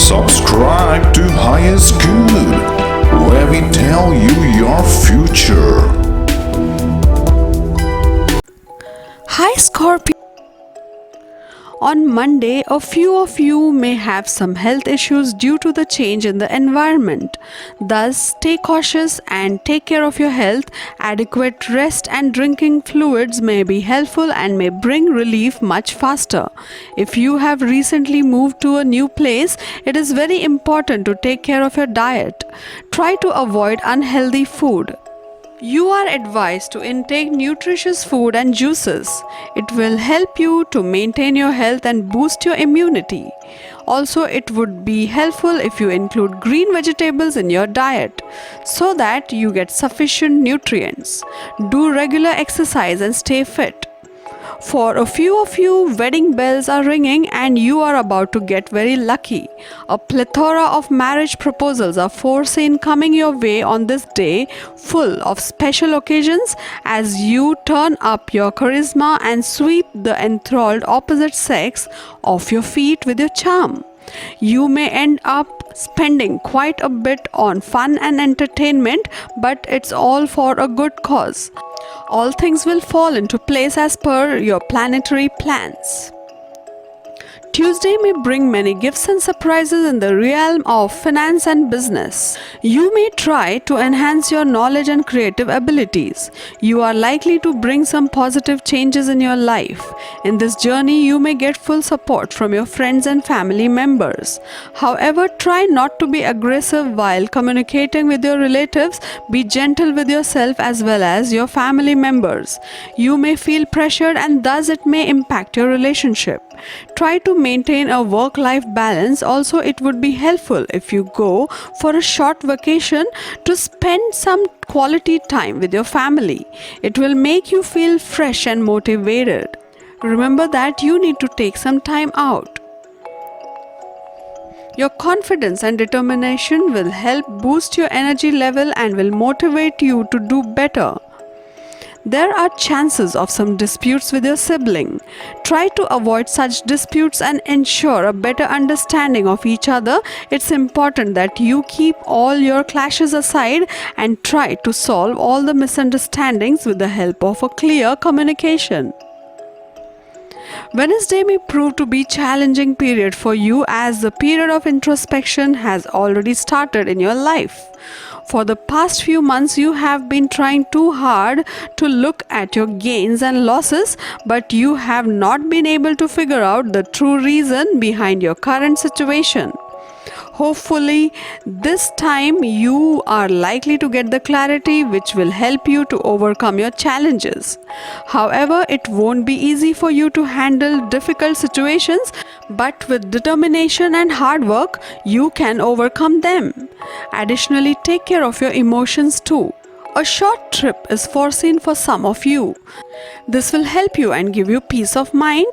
Subscribe to Highest Good, where we tell you your future. Hi Scorpio. On Monday, a few of you may have some health issues due to the change in the environment. Thus, stay cautious and take care of your health. Adequate rest and drinking fluids may be helpful and may bring relief much faster. If you have recently moved to a new place, it is very important to take care of your diet. Try to avoid unhealthy food. You are advised to intake nutritious food and juices. It will help you to maintain your health and boost your immunity. Also, it would be helpful if you include green vegetables in your diet so that you get sufficient nutrients. Do regular exercise and stay fit. For a few of you, wedding bells are ringing and you are about to get very lucky. A plethora of marriage proposals are foreseen coming your way on this day, full of special occasions as you turn up your charisma and sweep the enthralled opposite sex off your feet with your charm. You may end up spending quite a bit on fun and entertainment, but it's all for a good cause. All things will fall into place as per your planetary plans. Tuesday may bring many gifts and surprises in the realm of finance and business. You may try to enhance your knowledge and creative abilities. You are likely to bring some positive changes in your life. In this journey, you may get full support from your friends and family members. However, try not to be aggressive while communicating with your relatives. Be gentle with yourself as well as your family members. You may feel pressured and thus it may impact your relationship. Try to maintain a work-life balance. Also, it would be helpful if you go for a short vacation to spend some quality time with your family. It will make you feel fresh and motivated. Remember that you need to take some time out. Your confidence and determination will help boost your energy level and will motivate you to do better. There are chances of some disputes with your sibling. Try to avoid such disputes and ensure a better understanding of each other. It's important that you keep all your clashes aside and try to solve all the misunderstandings with the help of a clear communication. Wednesday may prove to be a challenging period for you as the period of introspection has already started in your life. For the past few months, you have been trying too hard to look at your gains and losses, but you have not been able to figure out the true reason behind your current situation. Hopefully, this time you are likely to get the clarity which will help you to overcome your challenges. However, it won't be easy for you to handle difficult situations, but with determination and hard work, you can overcome them. Additionally, take care of your emotions too. A short trip is foreseen for some of you. This will help you and give you peace of mind.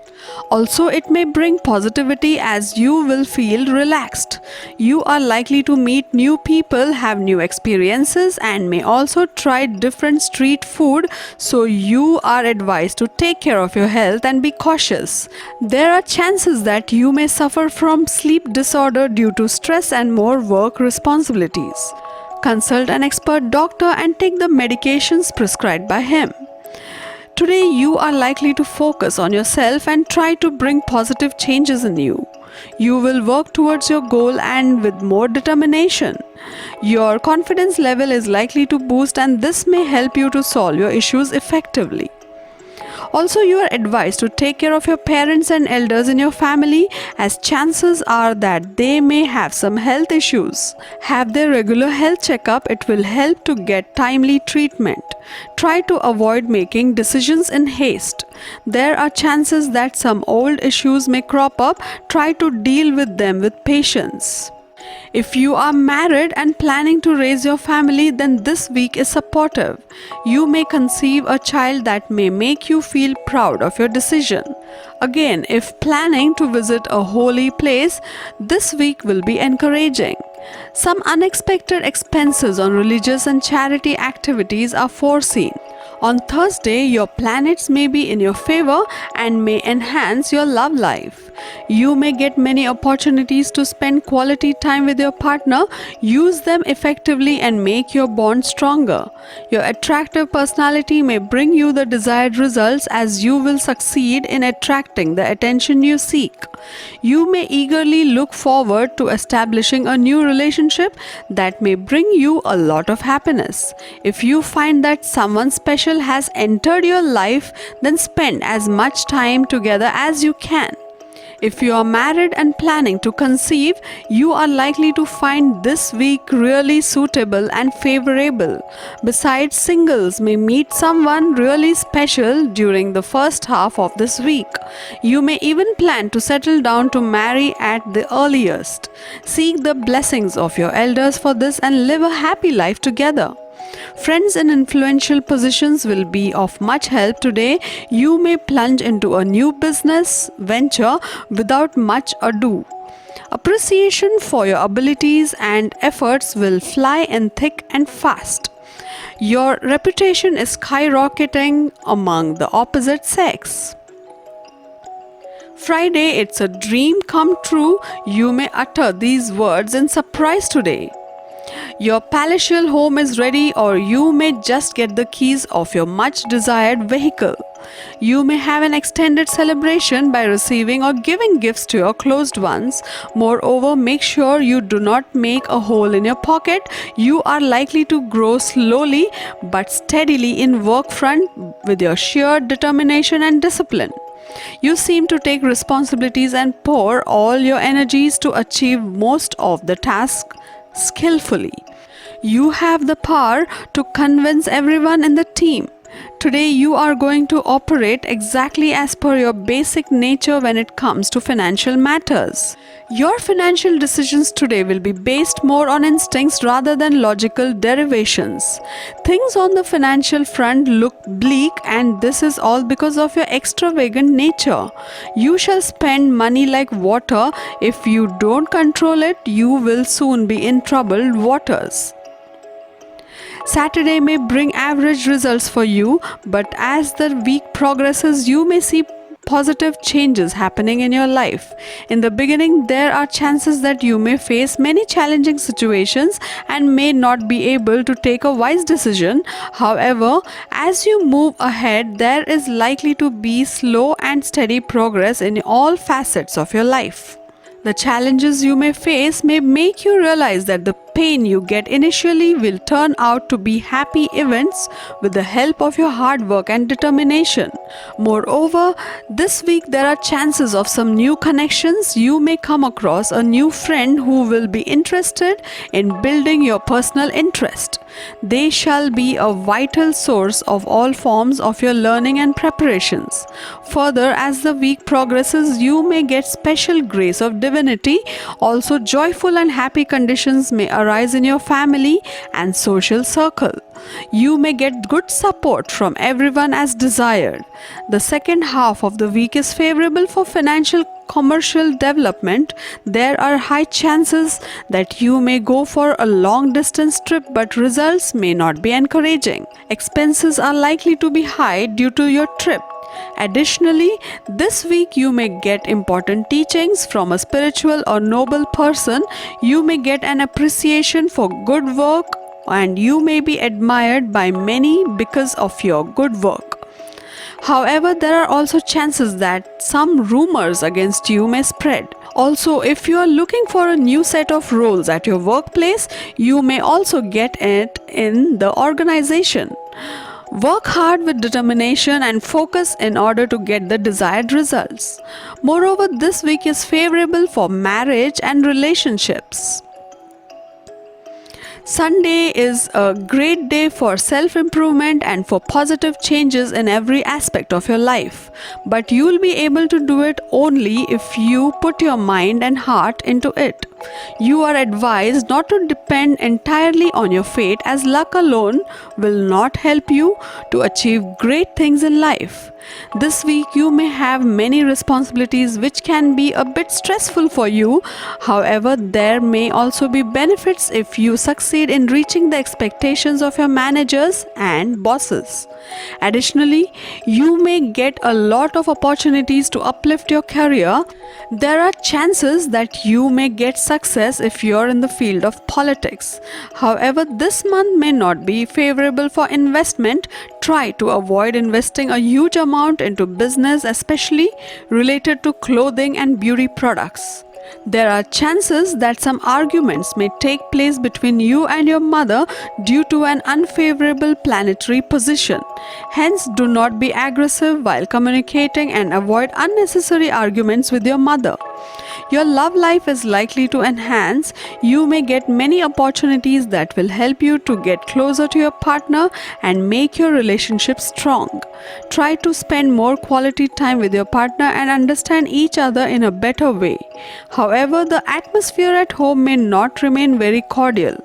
Also, it may bring positivity as you will feel relaxed. You are likely to meet new people, have new experiences, and may also try different street food, so you are advised to take care of your health and be cautious. There are chances that you may suffer from sleep disorder due to stress and more work responsibilities. Consult an expert doctor and take the medications prescribed by him. Today, you are likely to focus on yourself and try to bring positive changes in you. You will work towards your goal and with more determination. Your confidence level is likely to boost and this may help you to solve your issues effectively. Also, you are advised to take care of your parents and elders in your family as chances are that they may have some health issues. Have their regular health checkup. It will help to get timely treatment. Try to avoid making decisions in haste. There are chances that some old issues may crop up. Try to deal with them with patience. If you are married and planning to raise your family, then this week is supportive. You may conceive a child that may make you feel proud of your decision. Again, if planning to visit a holy place, this week will be encouraging. Some unexpected expenses on religious and charity activities are foreseen. On Thursday, your planets may be in your favor and may enhance your love life. You may get many opportunities to spend quality time with your partner. Use them effectively and make your bond stronger. Your attractive personality may bring you the desired results as you will succeed in attracting the attention you seek. You may eagerly look forward to establishing a new relationship that may bring you a lot of happiness. If you find that someone special has entered your life, then spend as much time together as you can. If you are married and planning to conceive, you are likely to find this week really suitable and favorable. Besides, singles may meet someone really special during the first half of this week. You may even plan to settle down to marry at the earliest. Seek the blessings of your elders for this and live a happy life together. Friends in influential positions will be of much help today. You may plunge into a new business venture without much ado. Appreciation for your abilities and efforts will fly in thick and fast. Your reputation is skyrocketing among the opposite sex. Friday, it's a dream come true. You may utter these words in surprise today. Your palatial home is ready, or you may just get the keys of your much desired vehicle. You may have an extended celebration by receiving or giving gifts to your closed ones. Moreover, make sure you do not make a hole in your pocket. You are likely to grow slowly but steadily in work front with your sheer determination and discipline. You seem to take responsibilities and pour all your energies to achieve most of the task skillfully. You have the power to convince everyone in the team. Today you are going to operate exactly as per your basic nature when it comes to financial matters. Your financial decisions today will be based more on instincts rather than logical derivations. Things on the financial front look bleak, and this is all because of your extravagant nature. You shall spend money like water. If you don't control it, you will soon be in troubled waters. Saturday may bring average results for you, but as the week progresses, you may see positive changes happening in your life. In the beginning, there are chances that you may face many challenging situations and may not be able to take a wise decision. However, as you move ahead, there is likely to be slow and steady progress in all facets of your life. The challenges you may face may make you realize that the pain you get initially will turn out to be happy events with the help of your hard work and determination. Moreover, this week there are chances of some new connections. You may come across a new friend who will be interested in building your personal interest. They shall be a vital source of all forms of your learning and preparations. Further, as the week progresses, you may get special grace of divinity. Also, joyful and happy conditions may arise in your family and social circle. You may get good support from everyone as desired. The second half of the week is favorable for financial commercial development. There are high chances that you may go for a long distance trip, but results may not be encouraging. Expenses are likely to be high due to your trip. Additionally, this week you may get important teachings from a spiritual or noble person. You may get an appreciation for good work, and you may be admired by many because of your good work. However, there are also chances that some rumors against you may spread. Also, if you are looking for a new set of roles at your workplace, you may also get it in the organization. Work hard with determination and focus in order to get the desired results. Moreover, this week is favorable for marriage and relationships. Sunday is a great day for self-improvement and for positive changes in every aspect of your life. But you'll be able to do it only if you put your mind and heart into it. You are advised not to depend entirely on your fate, as luck alone will not help you to achieve great things in life. This week, you may have many responsibilities which can be a bit stressful for you. However, there may also be benefits if you succeed in reaching the expectations of your managers and bosses. Additionally, you may get a lot of opportunities to uplift your career. There are chances that you may get success if you're in the field of politics. However, this month may not be favorable for investment. Try to avoid investing a huge amount into business, especially related to clothing and beauty products. There are chances that some arguments may take place between you and your mother due to an unfavorable planetary position. Hence, do not be aggressive while communicating and avoid unnecessary arguments with your mother. Your love life is likely to enhance. You may get many opportunities that will help you to get closer to your partner and make your relationship strong. Try to spend more quality time with your partner and understand each other in a better way. However, the atmosphere at home may not remain very cordial.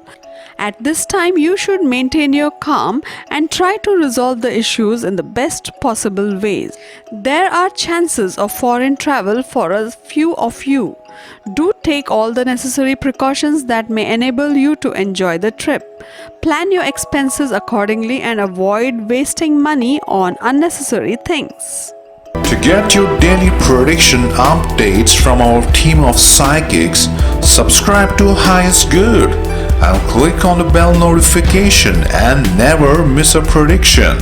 At this time, you should maintain your calm and try to resolve the issues in the best possible ways. There are chances of foreign travel for a few of you. Do take all the necessary precautions that may enable you to enjoy the trip. Plan your expenses accordingly and avoid wasting money on unnecessary things. To get your daily prediction updates from our team of psychics, subscribe to Highest Good and click on the bell notification and never miss a prediction.